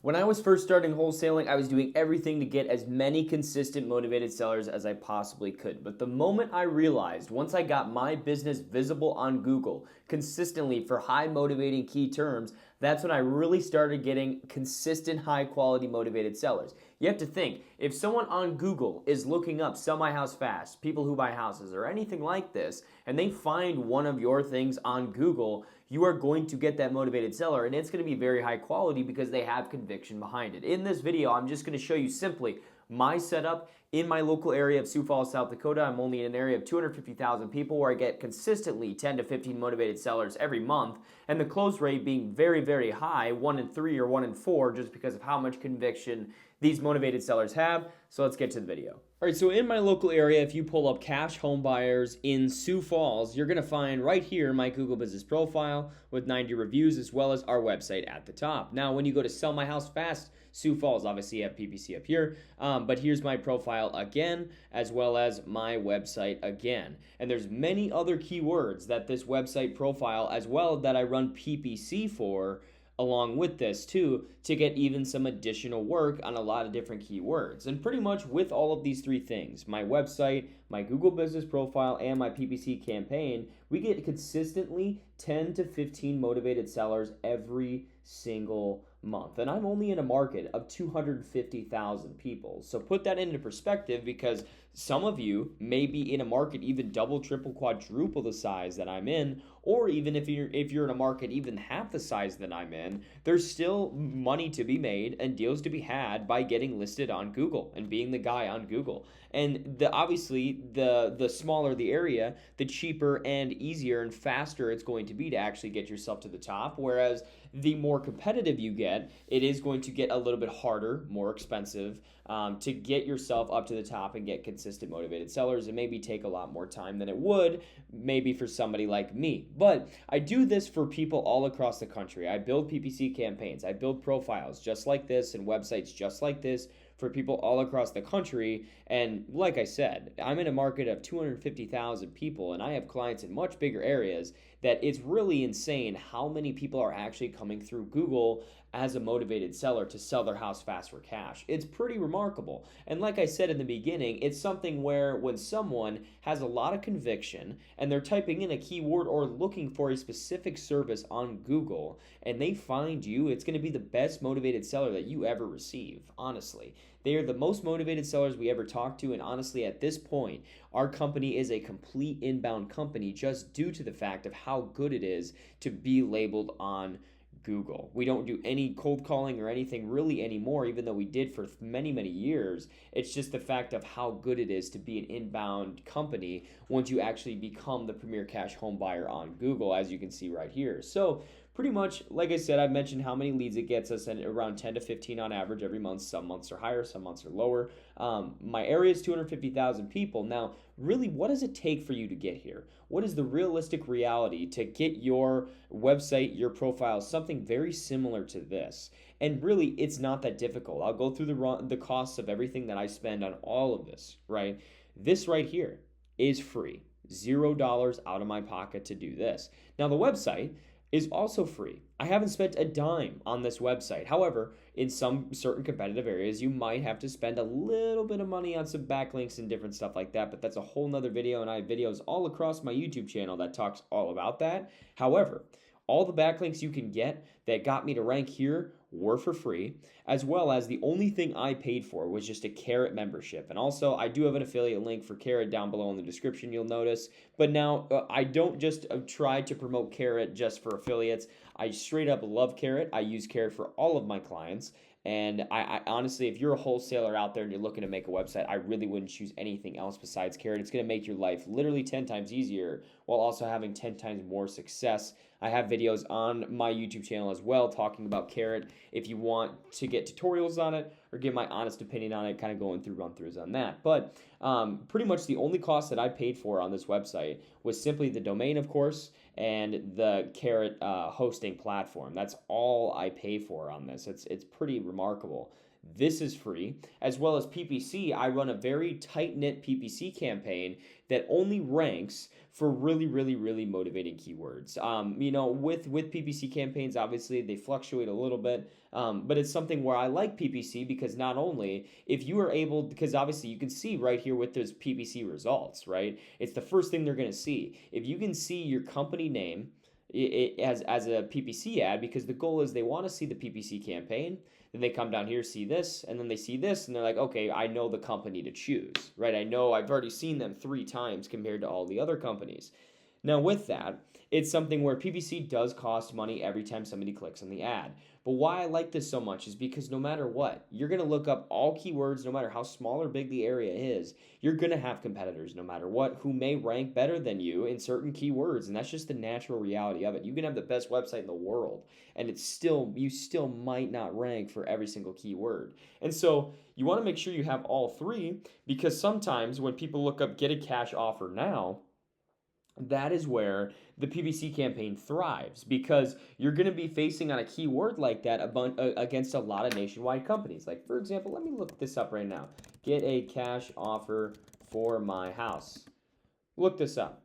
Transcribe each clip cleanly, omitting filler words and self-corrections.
When I was first starting wholesaling, I was doing everything to get as many consistent motivated sellers as I possibly could. But the moment I realized, once I got my business visible on Google consistently for high motivating key terms, that's when I really started getting consistent high quality motivated sellers. You have to think, if someone on Google is looking up sell my house fast, people who buy houses, or anything like this, and they find one of your things on Google, you are going to get that motivated seller, and it's going to be very high quality because they have conviction behind it. In this video, I'm just going to show you simply my setup in my local area of Sioux Falls, South Dakota. I'm only in an area of 250,000 people where I get consistently 10 to 15 motivated sellers every month, and the close rate being very, very high, 1 in 3 or 1 in 4, just because of how much conviction these motivated sellers have. So let's get to the video. All right, so in my local area, if you pull up cash home buyers in Sioux Falls, you're gonna find right here my Google business profile with 90 reviews, as well as our website at the top. Now, when you go to sell my house fast, Sioux Falls, obviously you have PPC up here, but here's my profile again, as well as my website again. And there's many other keywords that this website profile, as well that I run PPC for, along with this too, to get even some additional work on a lot of different keywords. And pretty much with all of these three things, my website, my Google business profile, and my PPC campaign, we get consistently 10 to 15 motivated sellers every single month. And I'm only in a market of 250,000 people. So put that into perspective, because some of you may be in a market even double, triple, quadruple the size that I'm in, or even if you're in a market even half the size that I'm in, there's still money to be made and deals to be had by getting listed on Google and being the guy on Google. And obviously the smaller the area, the cheaper and easier and faster it's going to be to actually get yourself to the top. Whereas the more competitive you get, it is going to get a little bit harder, more expensive, to get yourself up to the top and get consistent motivated sellers, and maybe take a lot more time than it would maybe for somebody like me. But I do this for people all across the country. I build PPC campaigns, I build profiles just like this and websites just like this for people all across the country. And like I said, I'm in a market of 250,000 people, and I have clients in much bigger areas, that it's really insane how many people are actually coming through Google as a motivated seller to sell their house fast for cash. It's pretty remarkable. And like I said in the beginning, it's something where when someone has a lot of conviction and they're typing in a keyword or looking for a specific service on Google and they find you, it's going to be the best motivated seller that you ever receive, honestly. They are the most motivated sellers we ever talk to, and honestly, at this point, our company is a complete inbound company just due to the fact of how good it is to be labeled on Google. We don't do any cold calling or anything really anymore, even though we did for many, many years. It's just the fact of how good it is to be an inbound company once you actually become the premier cash home buyer on Google, as you can see right here. So pretty much, like I said, I've mentioned how many leads it gets us at around 10 to 15 on average every month. Some months are higher, some months are lower. My area is 250,000 people. Now, really, what does it take for you to get here? What is the realistic reality to get your website, your profile, something very similar to this? And really, it's not that difficult. I'll go through the costs of everything that I spend on all of this, right? This right here is free. $0 out of my pocket to do this. Now, the website is also free. I haven't spent a dime on this website. However, in some certain competitive areas, you might have to spend a little bit of money on some backlinks and different stuff like that, but that's a whole nother video, and I have videos all across my YouTube channel that talks all about that. However, all the backlinks you can get that got me to rank here were for free, as well as the only thing I paid for was just a Carrot membership. And also, I do have an affiliate link for Carrot down below in the description, you'll notice. But now, I don't just try to promote Carrot just for affiliates. I straight up love Carrot. I use Carrot for all of my clients. And I honestly, if you're a wholesaler out there and you're looking to make a website, I really wouldn't choose anything else besides Carrot. It's going to make your life literally 10 times easier while also having 10 times more success. I have videos on my YouTube channel as well talking about Carrot if you want to get tutorials on it or give my honest opinion on it, kind of going through run-throughs on that. But pretty much the only cost that I paid for on this website was simply the domain, of course, and the Carrot hosting platform. That's all I pay for on this. It's pretty remarkable. This is free. As well as PPC, I run a very tight-knit PPC campaign that only ranks for really, really, really motivating keywords. With PPC campaigns, obviously they fluctuate a little bit, but it's something where I like PPC because not only if you are able, because obviously you can see right here with those PPC results, right? It's the first thing they're going to see. If you can see your company name as a PPC ad, because the goal is they want to see the PPC campaign, then they come down here, see this, and then they see this, and they're like, okay, I know the company to choose, right? I know I've already seen them 3 times compared to all the other companies. Now with that, it's something where PPC does cost money every time somebody clicks on the ad. But why I like this so much is because no matter what, you're going to look up all keywords, no matter how small or big the area is. You're going to have competitors no matter what who may rank better than you in certain keywords, and that's just the natural reality of it. You can have the best website in the world, and you still might not rank for every single keyword. And so you want to make sure you have all 3, because sometimes when people look up get a cash offer now, that is where the PPC campaign thrives, because you're going to be facing on a keyword like that against a lot of nationwide companies. Like, for example, let me look this up right now. Get a cash offer for my house. Look this up.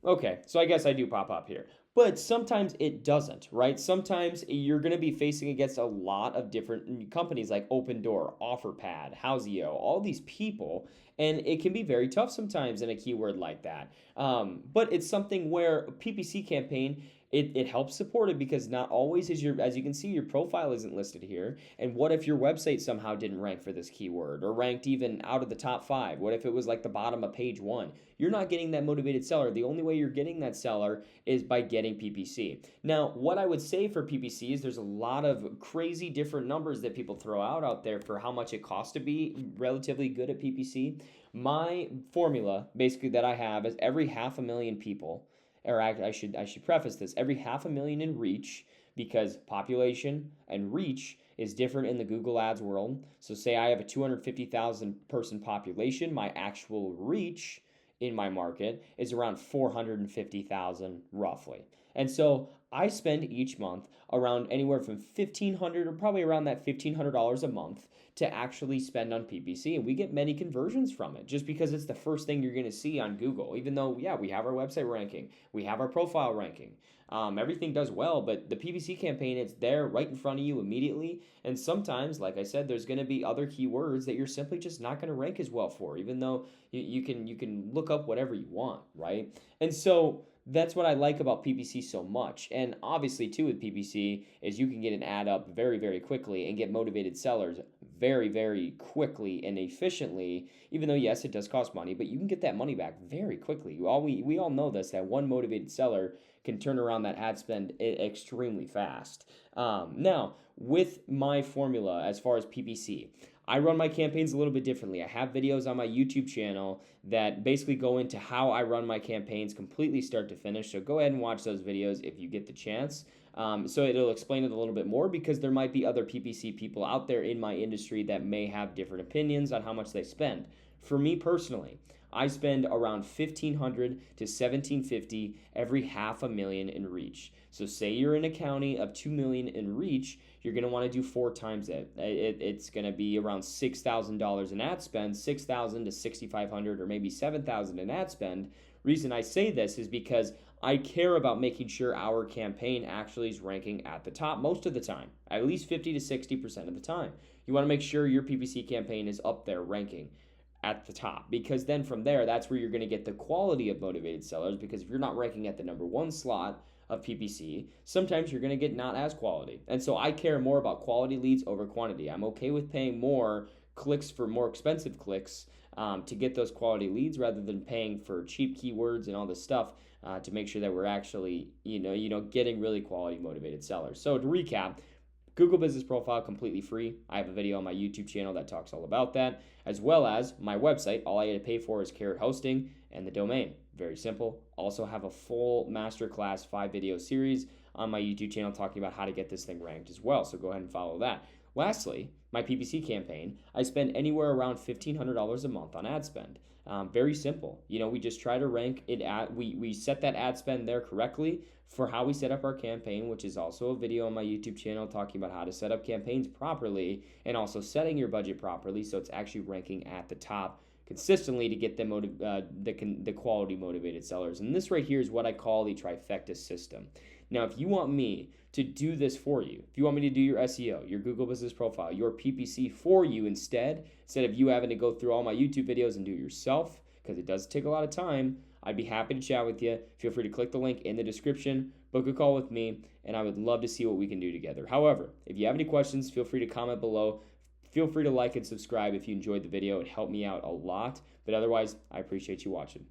Okay, so I guess I do pop up here. But sometimes it doesn't, right? Sometimes you're going to be facing against a lot of different companies like Open Door, OfferPad, Houseo, all these people, and it can be very tough sometimes in a keyword like that. But it's something where a PPC campaign, it helps support it, because not always is as you can see, your profile isn't listed here. And what if your website somehow didn't rank for this keyword, or ranked even out of the top 5? What if it was like the bottom of page 1? You're not getting that motivated seller. The only way you're getting that seller is by getting PPC. Now, what I would say for PPC is there's a lot of crazy different numbers that people throw out there for how much it costs to be relatively good at PPC. My formula, basically, that I have is every 500,000 people, or I should preface this, every 500,000 in reach, because population and reach is different in the Google Ads world. So say I have a 250,000 person population, my actual reach in my market is around 450,000 roughly. And so I spend each month around anywhere from $1,500 or probably around that $1,500 a month to actually spend on PPC, and we get many conversions from it just because it's the first thing you're going to see on Google. Even though, yeah, we have our website ranking, we have our profile ranking, everything does well, but the PPC campaign, it's there right in front of you immediately. And sometimes, like I said, there's going to be other keywords that you're simply just not going to rank as well for, even though you can look up whatever you want, right? And so that's what I like about PPC so much. And obviously, too, with PPC is you can get an ad up very, very quickly and get motivated sellers very, very quickly and efficiently, even though, yes, it does cost money, but you can get that money back very quickly. We all know this, that one motivated seller can turn around that ad spend extremely fast. Now, with my formula as far as PPC, I run my campaigns a little bit differently. I have videos on my YouTube channel that basically go into how I run my campaigns completely start to finish. So go ahead and watch those videos if you get the chance. So it'll explain it a little bit more, because there might be other PPC people out there in my industry that may have different opinions on how much they spend. For me personally, I spend around $1,500 to $1,750 every 500,000 in reach. So say you're in a county of 2 million in reach, you're going to want to do 4 times that. It's going to be around $6,000 in ad spend, $6,000 to $6,500, or maybe $7,000 in ad spend. Reason I say this is because I care about making sure our campaign actually is ranking at the top most of the time, at least 50 to 60% of the time. You want to make sure your PPC campaign is up there ranking at the top, because then from there, that's where you're going to get the quality of motivated sellers, because if you're not ranking at the number 1 slot of PPC, sometimes you're going to get not as quality. And so I care more about quality leads over quantity. I'm okay with paying more clicks for more expensive clicks to get those quality leads, rather than paying for cheap keywords and all this stuff to make sure that we're actually, getting really quality motivated sellers. So to recap, Google Business Profile completely free. I have a video on my YouTube channel that talks all about that, as well as my website. All I had to pay for is Carrot hosting and the domain. Very simple. Also have a full masterclass 5-video series on my YouTube channel talking about how to get this thing ranked as well. So go ahead and follow that. Lastly, my PPC campaign, I spend anywhere around $1,500 a month on ad spend. Very simple. We just try to rank it we set that ad spend there correctly for how we set up our campaign, which is also a video on my YouTube channel talking about how to set up campaigns properly and also setting your budget properly so it's actually ranking at the top consistently to get the quality motivated sellers. And this right here is what I call the trifecta system. Now, if you want me to do this for you, if you want me to do your SEO, your Google Business Profile, your PPC for you instead of you having to go through all my YouTube videos and do it yourself, because it does take a lot of time, I'd be happy to chat with you. Feel free to click the link in the description, book a call with me, and I would love to see what we can do together. However, if you have any questions, feel free to comment below. Feel free to like and subscribe if you enjoyed the video. It helped me out a lot. But otherwise, I appreciate you watching.